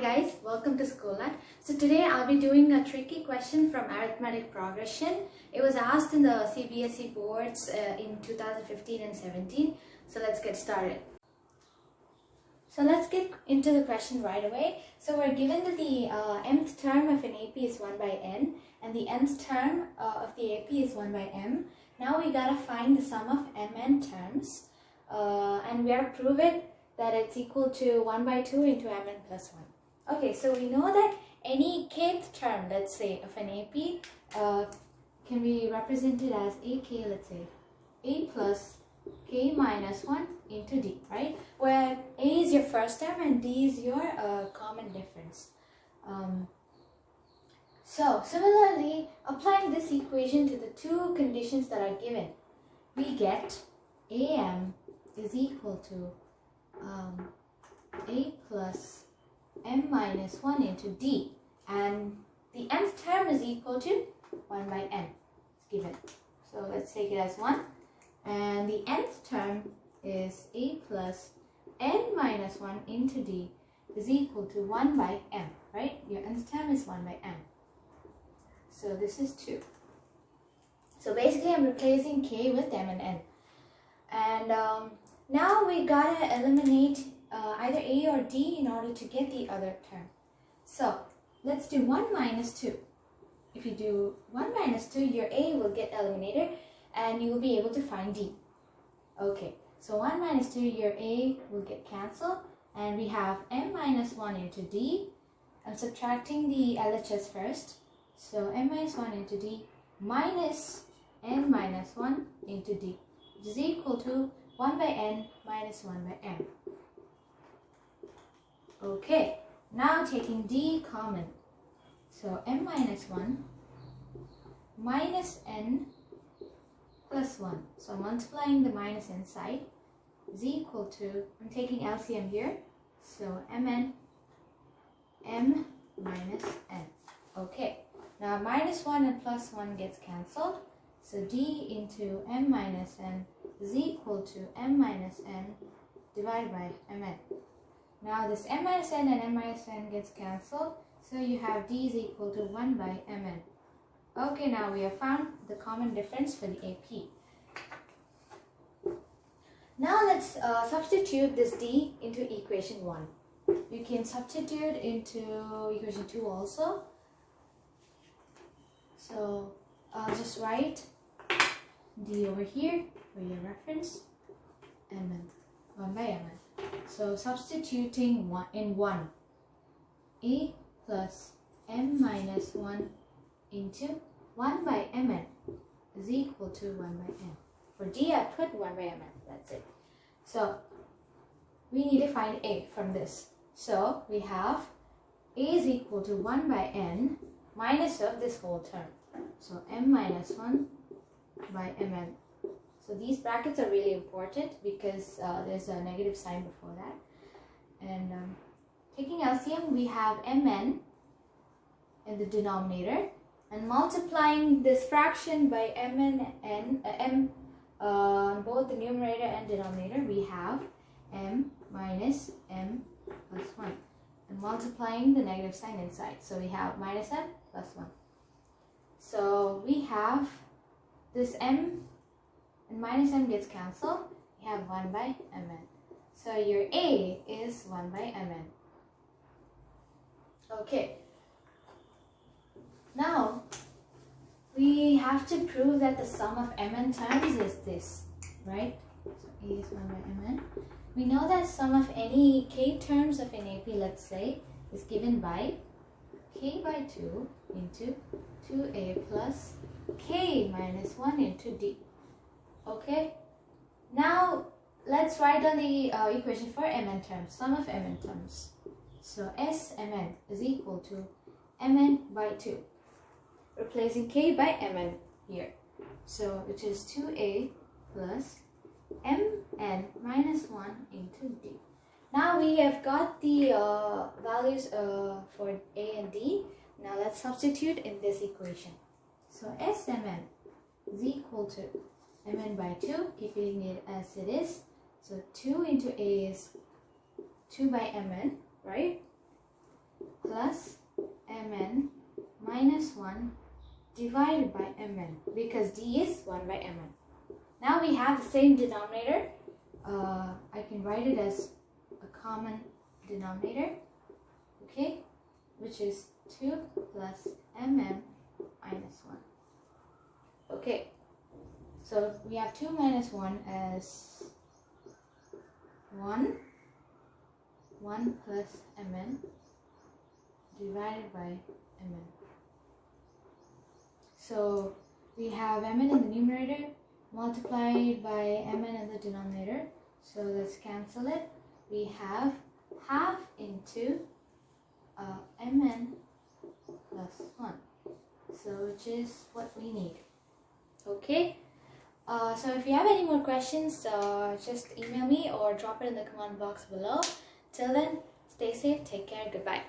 guys, welcome to SchoolNet. So today I'll be doing a tricky question from arithmetic progression. It was asked in the CBSE boards in 2015 and 17. So let's get started. So let's get into the question right away. So we're given that the mth term of an AP is 1 by n and the nth term of the AP is 1 by m. Now we gotta find the sum of mn terms and we gotta prove it that it's equal to 1 by 2 into mn plus 1. Okay, so we know that any kth term, let's say, of an AP can be represented as ak, let's say, a plus k minus 1 into d, right? Where a is your first term and d is your common difference. So, similarly, applying this equation to the two conditions that are given, we get am is equal to a plus m minus 1 into d, and the nth term is equal to 1 by n. It's given. So let's take it as 1. And the nth term is a plus n minus 1 into d is equal to 1 by m, right? Your nth term is 1 by m. So this is 2. So basically I'm replacing k with m and n. And now we gotta eliminate either a or d in order to get the other term. So let's do 1 minus 2. If you do 1 minus 2, your a will get eliminated and you will be able to find d. Okay, so 1 minus 2, your a will get cancelled and we have m minus 1 into d. I'm subtracting the LHS first. So m minus 1 into d minus n minus 1 into d, which is equal to 1 by n minus 1 by m. Okay, now taking d common. So m minus 1 minus n plus 1. So multiplying the minus inside is equal to, I'm taking LCM here, so mn m minus n. Okay, now minus 1 and plus 1 gets cancelled. So d into m minus n is equal to m minus n divided by mn. Now this m minus n and m minus n gets cancelled. So you have d is equal to 1 by mn. Okay, now we have found the common difference for the AP. Now let's substitute this d into equation 1. You can substitute into equation 2 also. So I'll just write d over here for your reference, mn, 1 by mn. So substituting in 1, a plus m minus 1 into 1 by mn is equal to 1 by n. For d, I put 1 by mn, that's it. So we need to find a from this. So we have a is equal to 1 by n minus of this whole term. So m minus 1 by mn. So these brackets are really important because there's a negative sign before that. And taking LCM, we have mn in the denominator and multiplying this fraction by mn and m both the numerator and denominator, we have m minus m plus 1 and multiplying the negative sign inside. So we have minus m plus 1. So we have this m and minus m gets cancelled. We have 1 by mn. So your a is 1 by mn. Okay. Now we have to prove that the sum of mn terms is this, right? So a is 1 by mn. We know that sum of any k terms of an AP, let's say, is given by k by 2 into 2a plus k minus 1 into d. Okay, now let's write down the equation for mn terms, sum of mn terms. So Smn is equal to mn by 2, replacing k by mn here. So which is 2a plus mn minus 1 into d. Now we have got the values for a and d. Now let's substitute in this equation. So Smn is equal to mn by 2, keeping it as it is. So 2 into a is 2 by mn, right? plus mn minus 1 divided by mn, because d is 1 by mn. Now we have the same denominator. I can write it as a common denominator, okay, which is 2 plus mn minus 1. Okay, so we have 2 minus 1 as 1 plus mn divided by mn. So we have mn in the numerator multiplied by mn in the denominator. So let's cancel it. We have half into mn plus 1. So which is what we need. Okay. So if you have any more questions, just email me or drop it in the comment box below. Till then, stay safe, take care, goodbye.